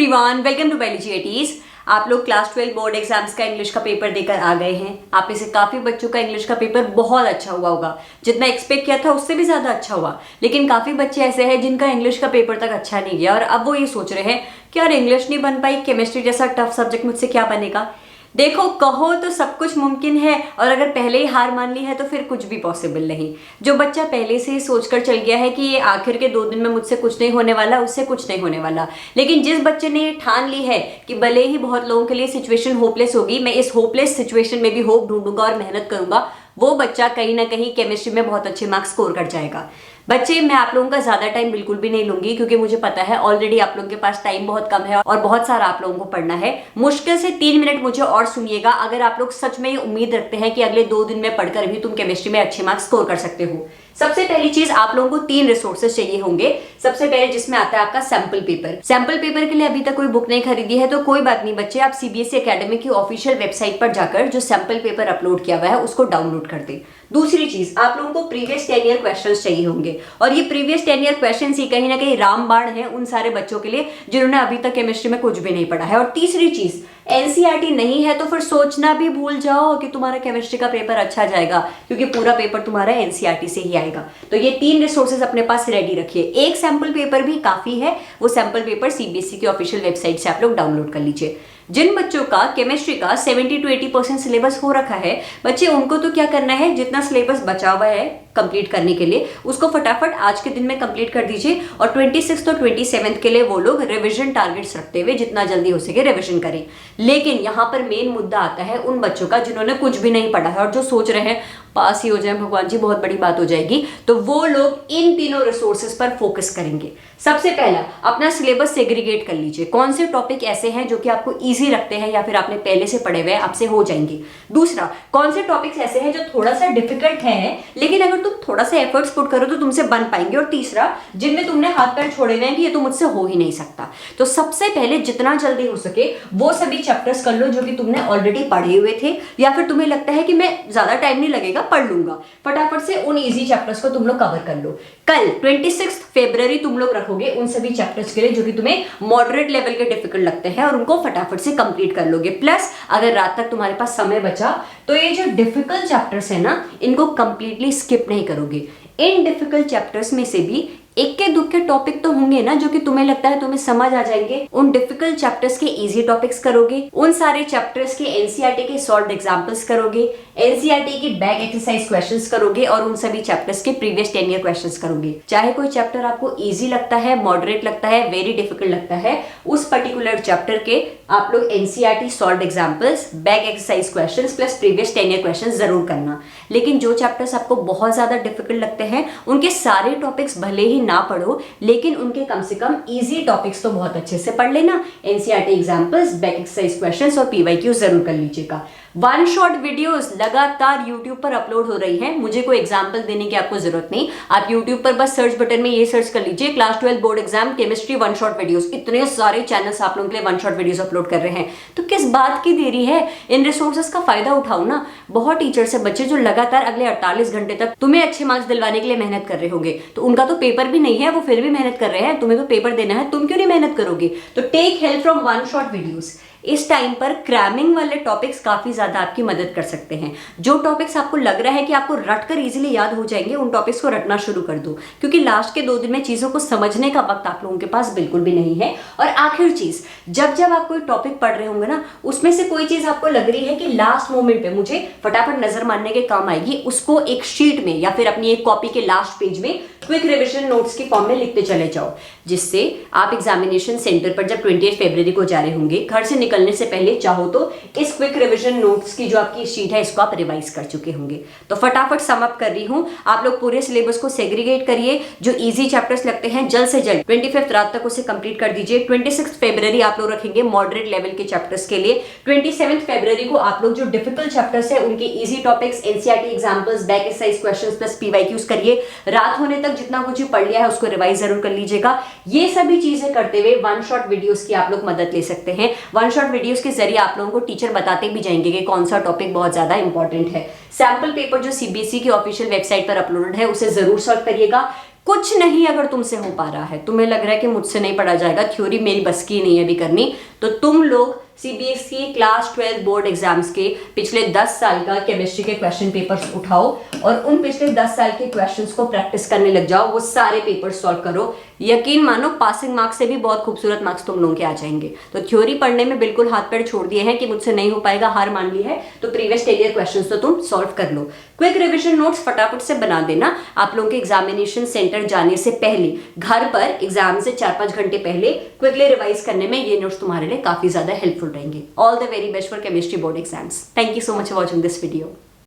Everyone, welcome to biology eighties. आप लोग class 12 board exams का इंग्लिश का पेपर देकर आ गए हैं। आप में से काफी बच्चों का इंग्लिश का पेपर बहुत अच्छा हुआ होगा, जितना एक्सपेक्ट किया था उससे भी ज्यादा अच्छा हुआ। लेकिन काफी बच्चे ऐसे हैं जिनका इंग्लिश का पेपर तक अच्छा नहीं गया और अब वो ये सोच रहे हैं कि यार इंग्लिश नहीं बन पाई, केमिस्ट्री जैसा टफ सब्जेक्ट मुझसे क्या बनेगा। देखो, कहो तो सब कुछ मुमकिन है और अगर पहले ही हार मान ली है तो फिर कुछ भी पॉसिबल नहीं। जो बच्चा पहले से ही सोचकर चल गया है कि ये आखिर के 2 दिन में मुझसे कुछ नहीं होने वाला, उससे कुछ नहीं होने वाला। लेकिन जिस बच्चे ने ये ठान ली है कि भले ही बहुत लोगों के लिए सिचुएशन होपलेस होगी, मैं इस होपलेस सिचुएशन में भी होप ढूंढूंगा और मेहनत करूंगा, वो बच्चा कहीं ना कहीं केमिस्ट्री में बहुत अच्छे मार्क्स स्कोर कर जाएगा। बच्चे, मैं आप लोगों का ज्यादा टाइम बिल्कुल भी नहीं लूंगी क्योंकि मुझे पता है ऑलरेडी आप लोगों के पास टाइम बहुत कम है और बहुत सारा आप लोगों को पढ़ना है। मुश्किल से 3 मिनट मुझे और सुनिएगा अगर आप लोग सच में ये उम्मीद रखते हैं कि अगले 2 दिन में पढ़कर भी तुम केमिस्ट्री में अच्छे मार्क्स स्कोर कर सकते हो। सबसे पहली चीज, आप लोगों को 3 रिसोर्सेज चाहिए होंगे। सबसे पहले जिसमें आता है आपका सैंपल पेपर। सैंपल पेपर के लिए अभी तक कोई बुक नहीं खरीदी है तो कोई बात नहीं बच्चे, आप सीबीएसई एकेडमी की ऑफिशियल वेबसाइट पर जाकर जो सैंपल पेपर अपलोड किया हुआ है उसको डाउनलोड कर दे। दूसरी चीज, आप लोगों को प्रीवियस 10 ईयर क्वेश्चंस चाहिए होंगे और ये प्रीवियस 10 ईयर क्वेश्चंस ही कहीं ना कहीं रामबाण है उन सारे बच्चों के लिए जिन्होंने अभी तक केमिस्ट्री में कुछ भी नहीं पढ़ा है। और तीसरी चीज, एनसीईआरटी नहीं है तो फिर सोचना भी भूल जाओ कि तुम्हारा केमिस्ट्री का पेपर अच्छा जाएगा क्योंकि पूरा पेपर तुम्हारा एनसीईआरटी से ही आएगा। तो ये 3 रिसोर्सेज अपने पास रेडी रखिए। एक सैंपल पेपर भी काफी है, वो सैंपल पेपर सीबीएसई की ऑफिशियल वेबसाइट से आप लोग डाउनलोड कर लीजिए। जिन बच्चों का केमिस्ट्री का 70 to 80% सिलेबस हो रखा है बच्चे, उनको तो क्या करना है, जितना सिलेबस बचा हुआ है कंप्लीट करने के लिए उसको फटाफट आज के दिन में कंप्लीट कर दीजिए और 26 और 27 के लिए वो लोग रिवीजन टारगेट्स रखते हुए जितना जल्दी हो सके रिवीजन करें। लेकिन यहाँ पर मेन मुद्दा आता है उन बच्चों का जिन्होंने कुछ भी नहीं पढ़ा है और जो सोच रहे हैं पास ही हो जाए भगवान जी, बहुत बड़ी बात हो जाएगी। तो वो लोग इन तीनों रिसोर्सेज पर फोकस करेंगे। सबसे पहला, अपना सिलेबस सेग्रीगेट कर लीजिए। कौन से टॉपिक ऐसे हैं जो कि आपको इजी लगते हैं या फिर आपने पहले से पढ़े हुए आपसे हो जाएंगे। दूसरा, कौन से टॉपिक्स ऐसे हैं जो थोड़ा सा डिफिकल्ट है लेकिन अगर तुम थोड़ा सा एफर्ट्स पुट करो तो तुमसे बन पाएंगे। और तीसरा, जिनमें तुमने हाथ पैर छोड़े हुए हैं कि ये तो मुझसे हो ही नहीं सकता। तो सबसे पहले जितना जल्दी हो सके वो सभी चैप्टर्स कर लो जो कि तुमने ऑलरेडी पढ़े हुए थे या फिर तुम्हें लगता है कि मैं ज्यादा टाइम नहीं लगेगा पढ़ लूंगा, फटाफट से उन इजी चैप्टर्स को तुम लोग कवर कर लो। कल 26 फरवरी तुम लोग रखोगे उन सभी चैप्टर्स के लिए जो कि तुम्हें मॉडरेट लेवल के डिफिकल्ट लगते हैं और उनको फटाफट से कंप्लीट कर लोगे। प्लस अगर रात तक तुम्हारे पास समय बचा तो ये जो डिफिकल्ट चैप्टर्स है ना, इनको कंप्लीटली स्किप नहीं करोगे। इन डिफिकल्ट चैप्टर्स में से भी इक्के दुक्के टॉपिक तो होंगे ना जो कि तुम्हें लगता है तुम्हें समझ आ जाएंगे। उन डिफिकल्ट चैप्टर्स के इजी टॉपिक्स करोगे, उन सारे चैप्टर्स के एनसीईआरटी के सॉल्व्ड एग्जांपल्स करोगे, एनसीईआरटी की बैक एक्सरसाइज क्वेश्चंस करोगे और उन सभी चैप्टर्स के प्रीवियस 10 ईयर क्वेश्चंस करोगे। चाहे कोई चैप्टर आपको इजी लगता है, मॉडरेट लगता है, वेरी डिफिकल्ट लगता है, उस पर्टिकुलर चैप्टर के आप लोग NCERT solved examples, back exercise questions plus previous 10 year questions जरूर करना। लेकिन जो चैप्टर्स आपको बहुत ज्यादा डिफिकल्ट लगते हैं उनके सारे टॉपिक्स भले ही ना पढ़ो लेकिन उनके कम से कम इजी टॉपिक्स तो बहुत अच्छे से पढ़ लेना। NCERT examples, back exercise questions और पीवाईक्यू जरूर कर लीजिएगा। 1 शॉट वीडियोस लगातार YouTube पर अपलोड हो रही हैं, मुझे कोई एग्जांपल देने की आपको जरूरत नहीं। आप YouTube पर बस सर्च बटन में ये सर्च कर लीजिए class 12 board exam chemistry 1 shot videos. इतने सारे चैनल्स आप लोगों के लिए 1 शॉट वीडियोस अपलोड कर रहे हैं, तो किस बात की देरी है, इन रिसोर्सेज का फायदा उठाओ ना। बहुत टीचर्स है बच्चे जो लगातार अगले 48 घंटे तक तुम्हें अच्छे मार्क्स दिलवाने के लिए मेहनत कर रहे होंगे। तो उनका तो पेपर भी नहीं है, वो फिर भी मेहनत कर रहे हैं, तुम्हें तो पेपर देना है, तुम क्यों नहीं मेहनत करोगे। तो take help from 1 shot videos. इस टाइम पर क्रैमिंग वाले टॉपिक्स काफी ज्यादा आपकी मदद कर सकते हैं। जो टॉपिक्स आपको लग रहा है कि आपको रटकर इजीली याद हो जाएंगे उन टॉपिक्स को रटना शुरू कर दो क्योंकि लास्ट के 2 दिन में चीजों को समझने का वक्त आप लोगों के पास बिल्कुल भी नहीं है। और आखिर चीज, जब आप कोई टॉपिक पढ़ रहे होंगे ना उसमें से कोई चीज आपको लग रही है कि लास्ट मोमेंट पे मुझे फटाफट नजर मारने के काम आएगी, उसको एक शीट में या फिर अपनी एक कॉपी के लास्ट पेज में क्विक रिविजन नोट्स के फॉर्म में लिखते चले जाओ, जिससे आप एग्जामिनेशन सेंटर पर जब 28 फरवरी को जा रहे होंगे घर से निकलने से पहले चाहो तो इस क्विक रिवीजन नोट्स की जो आपकी शीट है इसको आप रिवाइज कर चुके होंगे। तो फटाफट सम अप कर रही हूं, आप लोग पूरे सिलेबस को सेग्रीगेट करिए। जो इजी चैप्टर्स लगते हैं जल्द से जल्द 25 रात तक उसे कंप्लीट कर दीजिए। 26 फरवरी आप लोग रखेंगे मॉडरेट लेवल के चैप्टर्स के लिए। 27 फरवरी को आप लोग जो डिफिकल्ट चैप्टर्स है उनके easy topics, NCERT examples, back exercise questions plus PYQs करिए। रात होने तक जितना कुछ पढ़ लिया है उसको रिवाइज जरूर कर लीजिएगा। ये सभी चीजें करते हुए 1 शॉट वीडियोस की आप लोग मदद ले सकते हैं। 1 शॉट वीडियोस के जरिए आप लोगों को टीचर बताते भी जाएंगे कि कौन सा टॉपिक बहुत ज्यादा इंपॉर्टेंट है। सैंपल पेपर जो सीबीएसई की ऑफिशियल वेबसाइट पर अपलोडेड है उसे जरूर सॉल्व करिएगा। कुछ नहीं अगर तुमसे हो पा रहा है, तुम्हें लग रहा है कि मुझसे नहीं पढ़ा जाएगा, थ्योरी मेरी बस की नहीं है अभी करनी, तो तुम लोग सीबीएसई क्लास 12 बोर्ड एग्जाम्स के पिछले 10 साल का केमिस्ट्री के क्वेश्चन पेपर्स उठाओ और उन पिछले 10 साल के क्वेश्चंस को प्रैक्टिस करने लग जाओ, वो सारे पेपर्स सॉल्व करो। यकीन मानो पासिंग मार्क्स से भी बहुत खूबसूरत मार्क्स तुम लोगों के आ जाएंगे। तो थ्योरी पढ़ने में बिल्कुल हाथ पैर छोड़ दिए हैं कि मुझसे नहीं हो पाएगा, हार मान ली है, तो प्रीवियस ईयर क्वेश्चंस तो तुम सॉल्व कर लो। क्विक रिविजन नोट्स फटाफट से बना देना। आप लोगों के एग्जामिनेशन सेंटर जाने से पहले, घर पर एग्जाम से 4-5 घंटे पहले क्विकली रिवाइज करने में ये नोट्स तुम्हारे लिए काफी ज्यादा हेल्पफुल रहेंगे। All the very best for chemistry board exams. Thank you so much for watching this video.